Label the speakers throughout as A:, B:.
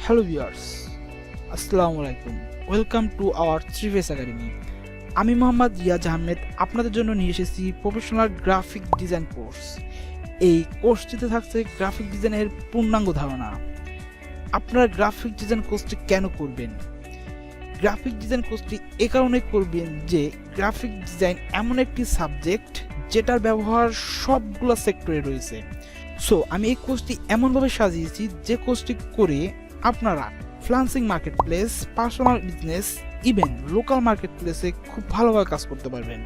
A: Hello viewers, আসসালামু আলাইকুম। Welcome to our three phase academy. আমি মোহাম্মদ রিয়াজ আহমেদ আপনাদের জন্য নিয়ে এসেছি প্রফেশনাল গ্রাফিক ডিজাইন কোর্স। এই কোর্সটিতে থাকছে গ্রাফিক ডিজাইনের পূর্ণাঙ্গ ধারণা। আপনারা গ্রাফিক ডিজাইন কোর্সটি কেন করবেন? গ্রাফিক ডিজাইন কোর্সটি এ কারণে করবেন যে গ্রাফিক ডিজাইন এমন একটি সাবজেক্ট যেটার ব্যবহার সবগুলো সেক্টরে রয়েছে। সো আমি এই কোর্সটি এমনভাবে সাজিয়েছি যে কোর্সটি করে আপনারা freelancing marketplace, personal business, even local মার্কেটপ্লেসে খুব ভালোভাবে কাজ করতে পারবেন।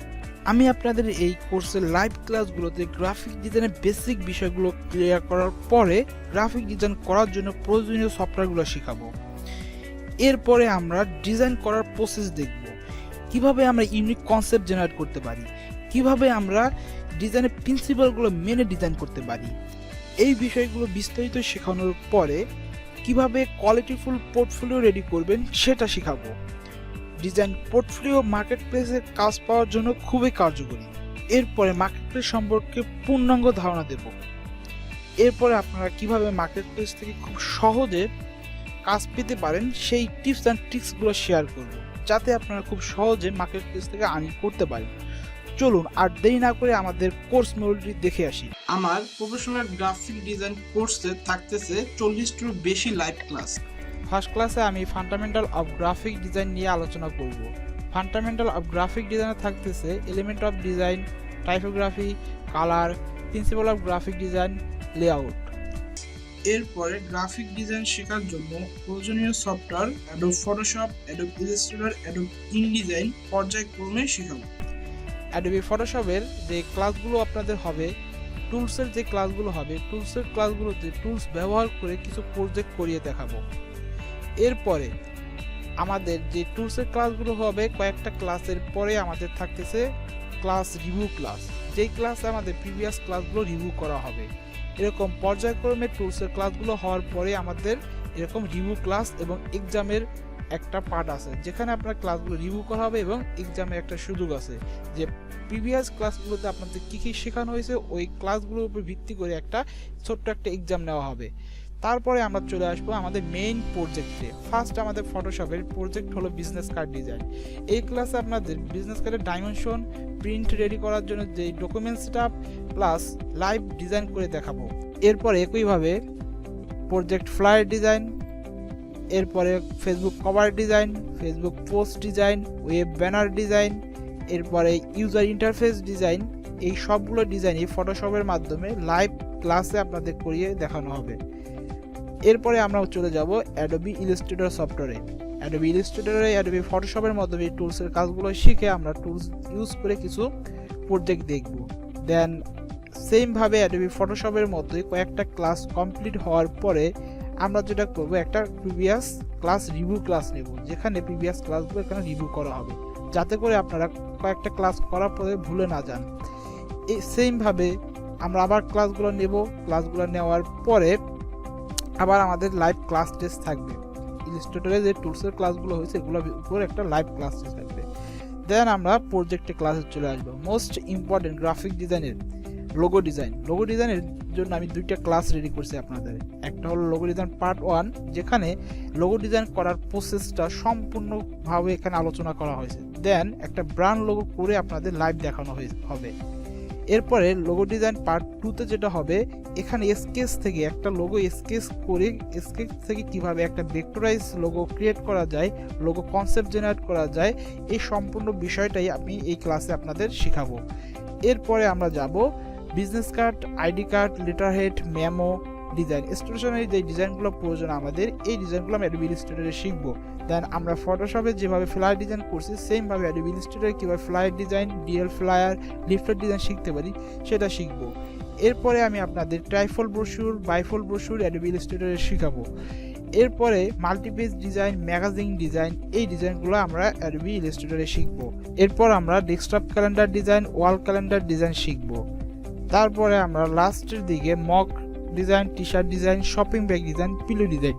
A: আমি আপনাদের এই কোর্সের লাইভ ক্লাসগুলোতে গ্রাফিক ডিজাইনের বেসিক বিষয়গুলো ক্লিয়ার করার পরে গ্রাফিক ডিজাইন করার জন্য প্রয়োজনীয় সফটওয়্যারগুলো শেখাবো। এরপরে আমরা ডিজাইন করার প্রসেস দেখব, কিভাবে আমরা ইউনিক কনসেপ্ট জেনারেট করতে পারি, কিভাবে আমরা ডিজাইনের প্রিন্সিপালগুলো মেনে ডিজাইন করতে পারি। এই বিষয়গুলো বিস্তারিত শেখানোর পরে কিভাবে কোয়ালিটিফুল পোর্টফোলিও রেডি করবেন সেটা শেখাবো। ডিজাইন পোর্টফোলিও মার্কেটপ্লেসে কাজ পাওয়ার জন্য খুবই কার্যকরী। এরপরে মার্কেটপ্লেস সম্পর্কে পূর্ণাঙ্গ ধারণা দেব। এরপরে আপনারা কিভাবে মার্কেটপ্লেস থেকে খুব সহজে কাজ পেতে পারেন সেই টিপস অ্যান্ড ট্রিক্সগুলো শেয়ার করব, যাতে আপনারা খুব সহজে মার্কেটপ্লেস থেকে আর্নিং করতে পারেন। চলুন আর দেরি না করে আমাদের কোর্স মডেলটি দেখে আসি। আমার প্রফেশনাল গ্রাফিক ডিজাইন কোর্সে থাকতেছে 40টির বেশি লাইভ ক্লাস। ফার্স্ট ক্লাসে আমি ফান্ডামেন্টাল অফ গ্রাফিক ডিজাইন নিয়ে আলোচনা করব। ফান্ডামেন্টাল অফ গ্রাফিক ডিজাইনে থাকতেছে element of design, typography, colour, principal of graphic design, layout. এরপরে গ্রাফিক ডিজাইন শেখার জন্য প্রয়োজনীয় software Adobe Photoshop, Adobe Illustrator, Adobe InDesign পর্যায়ক্রমে শেখাবো। অ্যাডোবি ফটোশপের যে ক্লাসগুলো আপনাদের হবে, টুলসের যে ক্লাসগুলো হবে, টুলসের ক্লাসগুলোতে টুলস ব্যবহার করে কিছু প্রজেক্ট করিয়ে দেখাবো। এরপরে আমাদের যে টুলসের ক্লাসগুলো হবে, কয়েকটা ক্লাসের পরে আমাদের থাকতেছে ক্লাস রিভিউ ক্লাস, যেই ক্লাসে আমাদের প্রিভিয়াস ক্লাসগুলো রিভিউ করা হবে। এরকম পর্যায়ক্রমে টুলসের ক্লাসগুলো হওয়ার পরে আমাদের এরকম রিভিউ ক্লাস এবং এক্সামের একটা পার্ট আছে, যেখানে আপনার ক্লাসগুলো রিভিউ করা হবে এবং এক্সামের একটা সুযোগ আছে যে প্রিভিয়াস ক্লাসগুলোতে আপনাদের কী কী শেখানো হয়েছে ওই ক্লাসগুলোর উপর ভিত্তি করে একটা ছোট্ট একটা এক্সাম নেওয়া হবে। তারপরে আমরা চলে আসবো আমাদের মেইন প্রজেক্টে। ফার্স্ট আমাদের ফটোশপের প্রজেক্ট হলো বিজনেস কার্ড ডিজাইন। এই ক্লাসে আপনাদের বিজনেস কার্ডের ডাইমেনশন, প্রিন্ট রেডি করার জন্য যে document setup plus live design করে দেখাবো। এরপর একইভাবে প্রজেক্ট ফ্লায়ার ডিজাইন, এরপরে Facebook cover design, Facebook post design, web banner design, এরপরে ইউজার ইন্টারফেস ডিজাইন, এই সবগুলো ডিজাইনই ফটোশপের মাধ্যমে লাইভ ক্লাসে আপনাদের করিয়ে দেখানো হবে। এরপরে আমরা চলে যাব অ্যাডোবি ইলাস্ট্রেটর সফটওয়্যারে। অ্যাডোবি ইলাস্ট্রেটরে অ্যাডোবি ফটোশপের মাধ্যমে টুলসের কাজগুলো শিখে আমরা টুলস ইউজ করে কিছু প্রজেক্ট দেখব। দেন সেমভাবে অ্যাডোবি ফটোশপের মধ্যে কয়েকটা ক্লাস কমপ্লিট হওয়ার পরে আমরা যেটা করবো, একটা প্রিভিয়াস ক্লাস রিভিউ ক্লাস নেব, যেখানে প্রিভিয়াস ক্লাসগুলো এখানে রিভিউ করা হবে, যাতে করে আপনারা কয়েকটা ক্লাস করার পরে ভুলে না যান। এই সেমভাবে আমরা আবার ক্লাসগুলো নেব। ক্লাসগুলো নেওয়ার পরে আবার আমাদের লাইভ ক্লাস টেস্ট থাকবে। ইলাস্ট্রেটরে যে টুলসের ক্লাসগুলো হয়েছে এগুলোর উপর একটা লাইভ ক্লাস টেস্ট থাকবে। দেন আমরা প্রজেক্টে ক্লাসে চলে আসবো। মোস্ট ইম্পর্টেন্ট গ্রাফিক ডিজাইনের লোগো ডিজাইন। লোগো ডিজাইনের জন্য আমি দুইটা ক্লাস রেডি করছি আপনাদের। একটা হলো লোগো ডিজাইন পার্ট 1, যেখানে লোগো ডিজাইন করার প্রসেসটা সম্পূর্ণভাবে এখানে আলোচনা করা হয়েছে। দেন একটা ব্র্যান্ড লোগো করে আপনাদের লাইভ দেখানো হবে। এরপরে লোগো ডিজাইন পার্ট 2তে যেটা হবে, এখানে স্কেচ থেকে একটা লোগো স্কেচ করে স্কেচ থেকে কিভাবে একটা ভেক্টরাইজ লোগো ক্রিয়েট করা যায়, লোগো কনসেপ্ট জেনারেট করা যায়, এই সম্পূর্ণ বিষয়টাই আমি এই ক্লাসে আপনাদের শেখাবো। এরপরে আমরা যাব business card, ID card, letter head, memo design. Stationery যে ডিজাইনগুলো প্রয়োজন আমাদের, এই ডিজাইনগুলো আমি অ্যাডোবি ইলাস্ট্রেটরে শিখবো। দেন আমরা ফটোশপে যেভাবে ফ্লায়ার ডিজাইন করছি, সেমভাবে অ্যাডোবি ইলাস্ট্রেটরে কীভাবে flyer design, DL flyer, leaflet design শিখতে পারি সেটা শিখবো। এরপরে আমি আপনাদের ট্রাইফোল্ড ব্রোশুর, বাইফোল্ড ব্রোশুর অ্যাডোবি ইলাস্ট্রেটরে শিখাবো। এরপরে মাল্টিপেজ ডিজাইন, ম্যাগাজিন ডিজাইন, এই ডিজাইনগুলো আমরা অ্যাডোবি ইলাস্ট্রেটরে শিখবো। এরপর আমরা ডেস্কটপ ক্যালেন্ডার ডিজাইন, ওয়াল ক্যালেন্ডার ডিজাইন শিখবো। তারপরে আমরা লাস্টের দিকে mock design, T shirt design, shopping bag design, pillow design,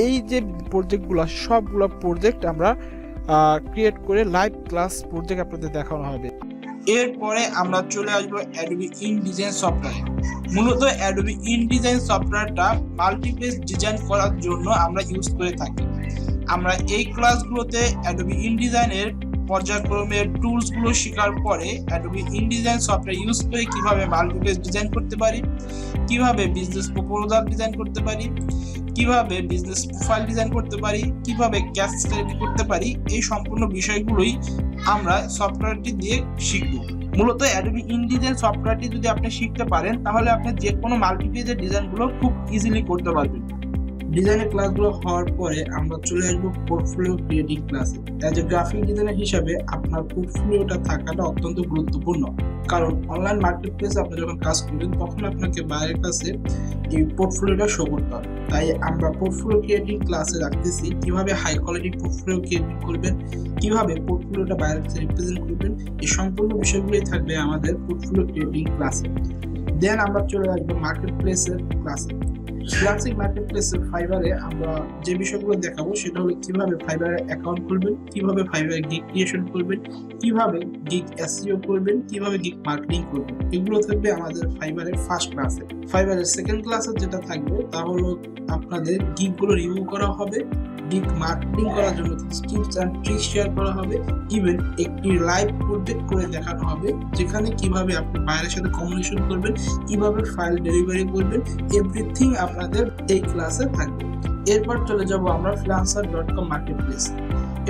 A: এই যে প্রজেক্টগুলো সবগুলো প্রজেক্ট আমরা ক্রিয়েট করে লাইভ ক্লাস প্রজেক্ট আপনাদের দেখানো হবে। এরপরে আমরা চলে আসবো Adobe InDesign সফটওয়্যারে। মূলত Adobe InDesign সফটওয়্যারটা মাল্টিপেজ ডিজাইন করার জন্য আমরা ইউজ করে থাকি। আমরা এই ক্লাসগুলোতে Adobe InDesign এর পর্যায়ক্রমে টুলস গুলো শেখার পরে Adobe InDesign সফটওয়্যার ইউজ করে কিভাবে মাল্টিপেজ ডিজাইন করতে পারি, কিভাবে বিজনেস প্রপোজাল ডিজাইন করতে পারি, কিভাবে বিজনেস প্রোফাইল ডিজাইন করতে পারি, কিভাবে ক্যাশ স্টাডি করতে পারি, এই সম্পূর্ণ বিষয়গুলোই আমরা সফটওয়্যারটি দিয়ে শিখব। মূলত Adobe InDesign সফটওয়্যারটি যদি আপনি শিখতে পারেন তাহলে আপনি যে কোনো মাল্টিপেজের ডিজাইনগুলো খুব ইজিলি করতে পারবেন। ডিজাইনের ক্লাসগুলো হওয়ার পরে আমরা চলে আসবো পোর্টফোলিও ক্রিয়েটিং ক্লাসে। অ্যাজ এ গ্রাফিক ডিজাইনার হিসাবে আপনার পোর্টফোলিওটা থাকাটা অত্যন্ত গুরুত্বপূর্ণ, কারণ অনলাইন মার্কেট প্লেসে আপনি যখন কাজ করবেন তখন আপনাকে বাইরের কাছে এই পোর্টফোলিওটা শো করতে হবে। তাই আমরা পোর্টফোলিও ক্রিয়েটিং ক্লাসে রাখতেছি কিভাবে হাই কোয়ালিটি পোর্টফোলিও ক্রিয়েটিং করবেন, কিভাবে পোর্টফোলিওটা বাইরের কাছে রিপ্রেজেন্ট করবেন, এই সম্পূর্ণ বিষয়গুলোই থাকবে আমাদের পোর্টফোলিও ক্রিয়েটিং ক্লাসে। দেন আমরা চলে আসবো মার্কেট প্লেসের ক্লাসে। ফ্রিল্যান্সিং মার্কেটপ্লেসে ফাইবারে আমরা যে বিষয়গুলো দেখাবো সেটা হলো কিভাবে ফাইবারে অ্যাকাউন্ট খুলবেন, কিভাবে ফাইবারে গিগ ক্রিয়েশন করবেন, কিভাবে গিগ এসইও করবেন, কিভাবে গিগ মার্কেটিং করবেন। এগুলো থাকবে আমাদের ফাইবারের ফার্স্ট ক্লাসে। ফাইবারের সেকেন্ড ক্লাসে যেটা থাকবে তা হলো আপনাদের গিগগুলো রিভিউ করা হবে, গিগ মার্কেটিং করার জন্য টিপস অ্যান্ড ট্রিক্স শেয়ার করা হবে, ইভেন একটি লাইভ প্রজেক্ট করে দেখানো হবে যেখানে কিভাবে আপনি বাইরের সাথে কমিউনিকেশন করবেন, কিভাবে ফাইল ডেলিভারি করবেন, এভরিথিং আপনাদের এই ক্লাসে থাকবে। এরপর চলে যাব আমরা freelancer.com মার্কেটপ্লেস।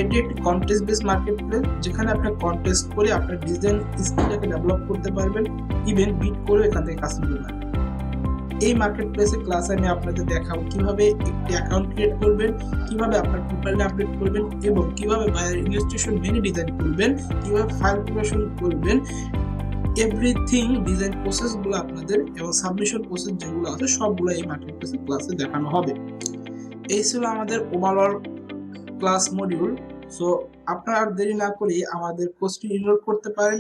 A: এটি একটি কন্টেস্ট বেস মার্কেটপ্লেস যেখানে আপনি কন্টেস্ট করে আপনার ডিজাইন স্কিলটাকে ডেভেলপ করতে পারবেন, ইভেন বিট করে এখান থেকে কাজ করতে পারবেন। এই মার্কেট প্লেসের ক্লাসে আমি আপনাদের দেখাবো কিভাবে একটি অ্যাকাউন্ট ক্রিয়েট করবেন, কিভাবে আপনার প্রোফাইলটা আপডেট করবেন এবং কিভাবে বাইরের ইলাস্ট্রেশন মেনু ডিজাইন করবেন, কিভাবে ফাইল প্রিপারেশন করবেন, এভরিথিং ডিজাইন প্রসেসগুলো আপনাদের এবং সাবমিশন প্রসেস যেগুলো আছে সবগুলো এই মার্কেট প্লেসের ক্লাসে দেখানো হবে। এই ছিল আমাদের ওভারঅল ক্লাস মডিউল। সো আপনারা আর দেরি না করে আমাদের কোর্সটি এনরোল করতে পারেন